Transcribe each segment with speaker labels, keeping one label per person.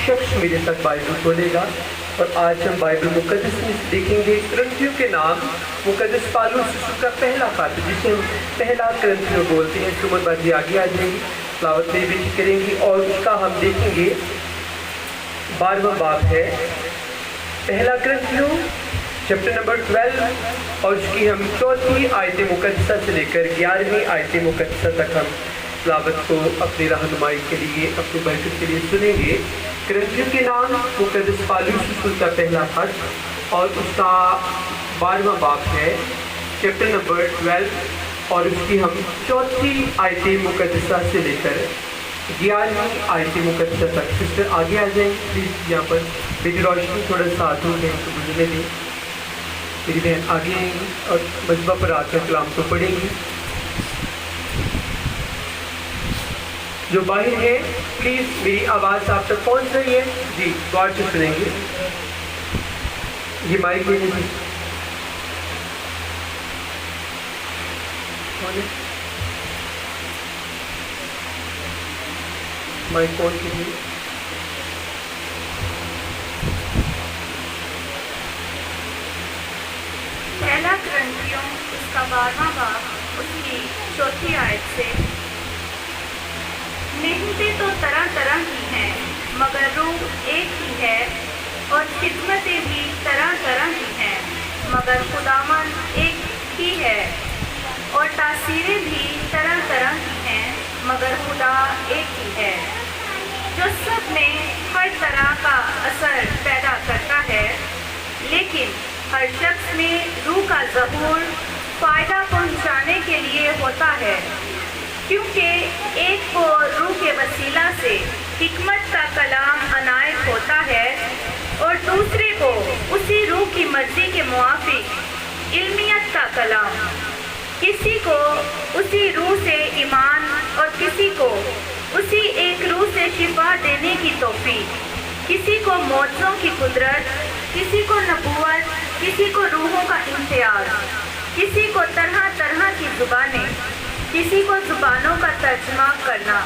Speaker 1: शख्स मेरे साथ बाइबल खोलेगा और आज हम बाइबल मुकद्दस में देखेंगे करंथियों के नाम मुकद्दस पौलुस का पहला खत, जिसे हम पहला करंथियों बोलते हैं। सुमन बाजी आगे आ जाएंगी, तिलावत में भी करेंगी और उसका हम देखेंगे 12वां बाब है पहला करंथियों चैप्टर नंबर 12 और उसकी हम 4थी आयत मुकद्दसा से लेकर 11वीं आयत मुकद्दसा तक हम तिलावत को अपनी रहनुमाई के लिए, अपनी बरकत के लिए सुनेंगे। करंथियों के नाम मुकद्दस पौलुस का पहला खत और उसका 12वां बाब है चैप्टर नंबर 12 और उसकी हम 4थी आयत मुकद्दसा से लेकर 11वीं आयत मुकद्दसा तक। सिस्टर आगे आ जाएंगे प्लीज़, यहाँ पर मेरी रोशनी थोड़ा सा दूर है तो बुझने दें। मेरी बहन आगे आएंगी और मजबा पर आकर कलाम को पढ़ेंगी। जो बाहर है प्लीज़ मेरी आवाज़ आप तक पहुँच रही है जी, गौर से सुनेंगे। ये माइक लेने की माइक कौन कीजिए।
Speaker 2: पहला करंथियों उसका 12वां बाब उसकी 4थी आयत से, मेहनतें तो तरह तरह की हैं मगर रूह एक ही है, और खिदमतें भी तरह तरह की हैं मगर खुदावन एक ही है, और तासीरें भी तरह तरह की हैं मगर खुदा एक ही है, जो सब में हर तरह का असर पैदा करता है, लेकिन हर शख्स में रूह का ज़हूर फ़ायदा पहुंचाने के लिए होता है, क्योंकि एक को रूह के वसीला से हिकमत का कलाम अनायत होता है और दूसरे को उसी रूह की मर्जी के मुआफिक इल्मियत का कलाम, किसी को उसी रूह से ईमान और किसी को उसी एक रूह से शिफा देने की तौफीक, किसी को मौजज़ों की कुदरत, किसी को नबूवत, किसी को रूहों का इम्तियाज, किसी को तरह तरह की ज़ुबानें, किसी को ज़ुबानों का तर्जमा करना,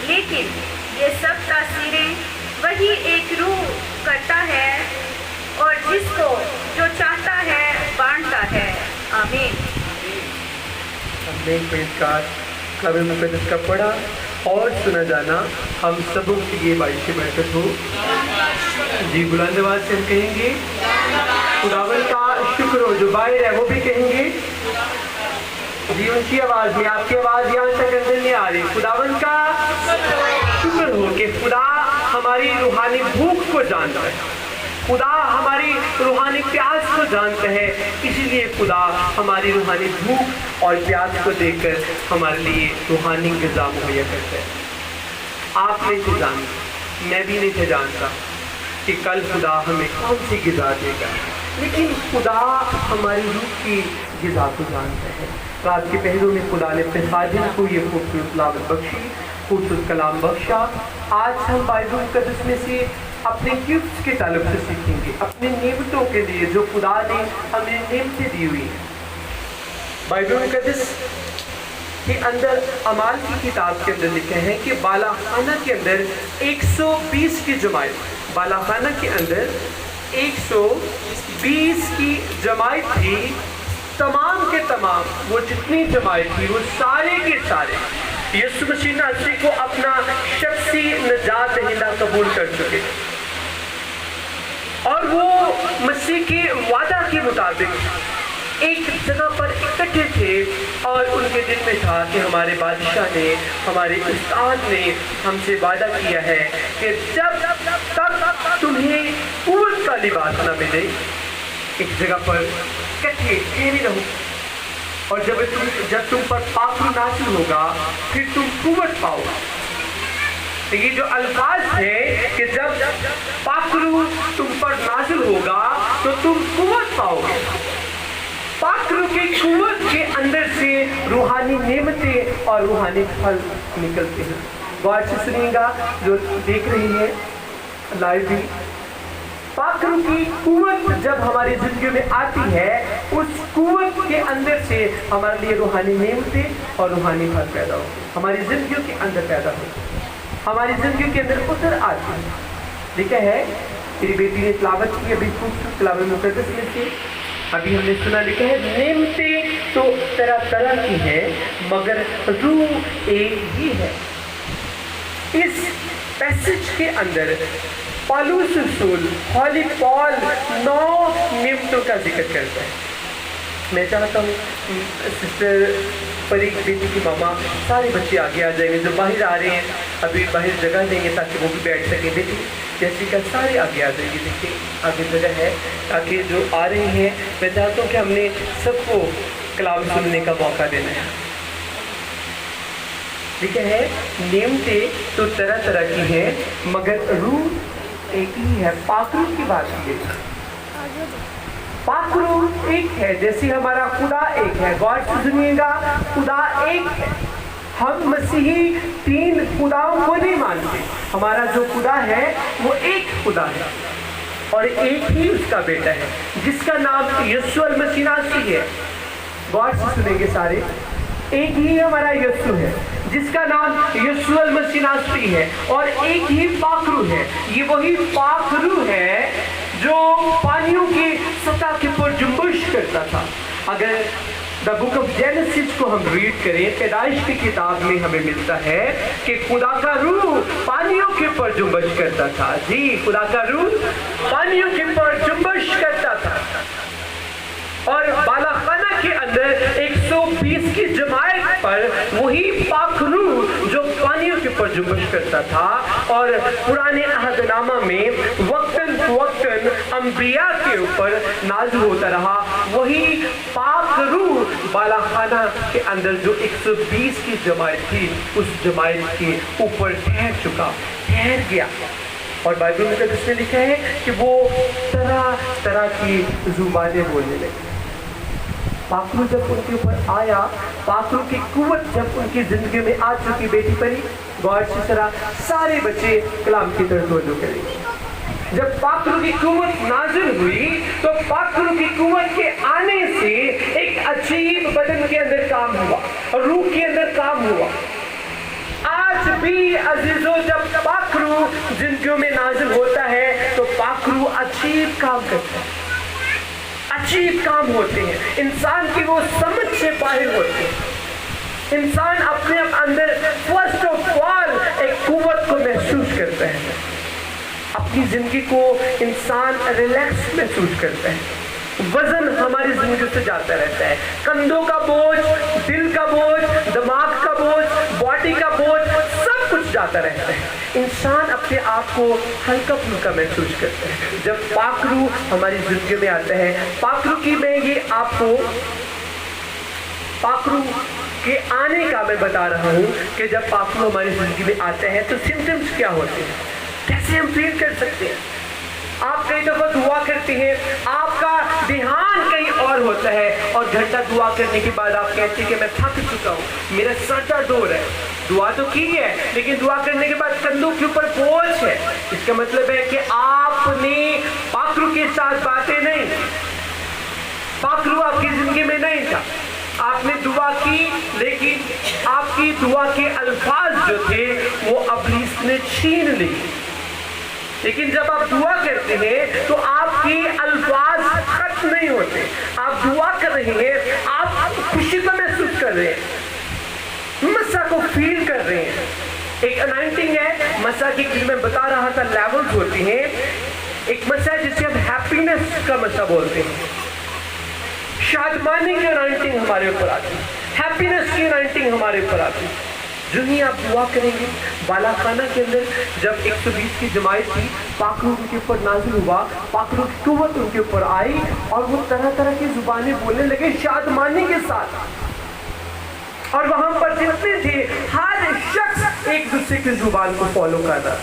Speaker 2: लेकिन ये सब तासीरें वही एक रूह करता है और जिसको जो चाहता है बांटता है। आमीन।
Speaker 1: हमने कलाम मुकद्दस का पढ़ा और सुना जाना हम सबों के लिए बाइश बरकत हो जी। बुलंद आवाज से हम कहेंगे खुदावंद का शुक्र हो। जो बाहर है वो भी कहेंगे जी, उनकी आवाज में, आपकी आवाज यहाँ तक अंदर नहीं आ रही। खुदावंद का शुक्र हो कि खुदा हमारी रूहानी भूख को जानता है, खुदा हमारी रूहानी प्यास को जानता है, इसीलिए खुदा हमारी रूहानी भूख और प्यास को देखकर हमारे लिए रूहानी ग़िज़ा मुहैया करता है। आप नहीं थे जानते, मैं भी नहीं थे जानता कि कल खुदा हमें कौन सी ग़िज़ा देगा, लेकिन खुदा हमारी रूह की ग़िज़ा को जानता है। रात के पहलू में खुदा ने अपने खादिम को ये खूबसूरत तिलावत बख्शी, खूबसूरत कलाम बख्शा। आज हम बाइबल मुकद्दस में से अपने गिफ्ट्स के ताल्लुक से सीखेंगे, अपनी नेमतों के लिए जो खुदा ने हमें नेमतें दी हुई हैं। बाइबल मुकद्दस के अंदर अमाल की किताब के अंदर लिखे हैं कि बालाखाना के अंदर 120 की जमात, बालाखाना के अंदर 120 की जमात थी। तमाम के तमाम वो जितनी जमात थी वो सारे के सारे यीशु मसीह नासरी को अपना शख्सी निजात दहिंदा कबूल कर चुके और वो मसीह के वादा के मुताबिक एक जगह पर इकट्ठे थे और उनके दिल में था कि हमारे बादशाह ने, हमारे उस्ताद ने हमसे वादा किया है कि जब तक तुम्हें क़ुव्वत का लिबास न मिले एक जगह पर इकट्ठे ठहरे रहो, और जब तुम पर पाक नासिल होगा फिर तुम क़ुव्वत पाओगे। तो ये जो अल्फाज है कि जब पाकरू तुम पर नाजिल होगा तो तुम क़ुव्वत पाओगे। पाकरू की क़ुव्वत के अंदर से रूहानी नेमतें और रूहानी फल निकलते हैं। गौर से सुनिएगा जो देख रही है लाइव भी। पाकरू की क़ुव्वत जब हमारी ज़िंदगी में आती है, उस क़ुव्वत के अंदर से हमारे लिए रूहानी नेमतें और रूहानी फल पैदा होते हैं, हमारी ज़िंदगी के अंदर पैदा होते हैं, हमारी ज़िंदगी के अंदर उतर आती है। लिखा है, मेरी बेटी ने तिलावत की अभी खूबसूरत कलाम मुकद्दस में से, अभी हमने सुना, लिखा है नेमतें तो तरह तरह की हैं मगर रूह एक ही है। इस पैसेज के अंदर पौलुस रसूल हॉली पॉल 9 नेमतों का जिक्र करता है। मैं चाहता हूँ सिस्टर परी बेटी की मामा सारे बच्चे आगे आ जाएंगे, जो बाहर आ रहे हैं अभी बाहर जगह देंगे ताकि वो भी बैठ सकें। बेटी जैसे का सारे आगे आ जाएंगे, देखिए आगे जगह है ताकि जो आ रहे हैं, मैं चाहता हूँ कि हमने सबको कलाम सुनने का मौका देना है। ठीक है, नेमतें तो तरह तरह की हैं मगर रूह एक ही है। पाकरू की बात की गई, पाकरू एक है, जैसे हमारा खुदा एक है। गौर से सुनिएगा, खुदा एक है। हम मसीही 3 खुदाओं को नहीं मानते। हमारा जो खुदा है वो एक खुदा है और एक ही उसका बेटा है जिसका नाम यीशु मसीह नासरी है। गौर से सुनेंगे सारे, एक ही हमारा यीशु है जिसका नाम यीशु मसीह नासरी है, और एक ही पाकरू है। ये वही पाकरू है जो पानियों की सतह के ऊपर जुम्बिश करता था। अगर द बुक ऑफ जेनेसिस को हम रीड करें, पैदाइश की किताब में हमें मिलता है कि खुदा का रूह पानियों के ऊपर जुम्बिश करता था। जी, खुदा का रूह पानियों के ऊपर जुम्बिश करता था। और बालाखाना के अंदर 120 की जमात पर वही पाखरू जो पानियों के ऊपर जुम्बिश करता था। और पुराने अहदनामा में वक्तन वक्तन अंबिया के ऊपर नाज़िल होता रहा। वही पाखरू बालाखाना के अंदर जो 120 की जमात थी, उस जमात के ऊपर ठहर गया। और बाइबल में इसमें लिखा है कि वो तरह तरह की जुबानें बोलने लगी। पाखरू जब उनके ऊपर आया, पाखरू की कुव्वत जब उनकी जिंदगी में आ चुकी, बेटी परी गौर से जरा सारे बच्चे कलाम की तरफ तवज्जो करेंगे। जब पाखरू की कुव्वत नाज़िल हुई तो पाखरू की कुव्वत के आने से एक अजीब बदन के अंदर काम हुआ और रूह के अंदर काम हुआ। आज भी अजीजों, जब पाखरू जिंदगियों में नाज़िल होता है तो पाखरू अजीब काम करता है, अजीब काम होते हैं, इंसान की वो समझ से बाहर होते हैं। इंसान अपने अंदर फर्स्ट ऑफ ऑल एक कुव्वत को महसूस करता है। अपनी जिंदगी को इंसान रिलैक्स महसूस करता है। वजन हमारी जिंदगी से जाता रहता है, कंधों का बोझ, दिल का बोझ, दिमाग का बोझ, बॉडी का बोझ, सब कुछ जाता रहता है। इंसान अपने आप को हल्का फुल्का महसूस करता है जब पाखरू हमारी जिंदगी में आता है। पाखरू की मैं ये आपको पाखरू के आने का मैं बता रहा हूँ कि जब पाखरू हमारी जिंदगी में आते हैं तो सिम्टम्स क्या होते हैं, कैसे हम फील कर सकते हैं। आप कई दफा दुआ करते हैं, आपका ध्यान कहीं और होता है और घंटा दुआ करने के बाद आप कहते हैं कि मैं थक चुका हूँ, मेरा सर दर्द हो रहा है। दुआ तो की है लेकिन दुआ करने के बाद कंधों के ऊपर बोझ है। इसका मतलब है कि आपने पाखरू के साथ बातें नहीं, पाखरू आपकी जिंदगी में नहीं था। आपने दुआ की लेकिन आपकी दुआ के अल्फाज जो थे वो इब्लीस ने छीन ली। लेकिन जब आप दुआ करते हैं तो आपके अल्फाज खत्म नहीं होते। आप दुआ कर रहे हैं, आप खुशी को महसूस कर रहे हैं, मसा को फील कर रहे हैं। एक अनाइंटिंग है मसा की, मैं बता रहा था लेवल्स होती हैं। एक मसा है जिसे हम हैप्पीनेस का मसा बोलते हैं, शादमानी की अनाइंटिंग हमारे ऊपर आती है, हैप्पीनेस की अनाइंटिंग हमारे ऊपर आती है। जो ही आप दुआ करेंगे, बालाखाना के अंदर जब 120 की जमात थी, पाखरू उनके ऊपर नाज़िल हुआ, पाखरू की कुव्वत उनके ऊपर आई और वो तरह तरह की जुबानें बोलने लगे शादमानी के साथ। और वहां पर जितने थे हर शख्स एक दूसरे की जुबान को फॉलो कर रहा था।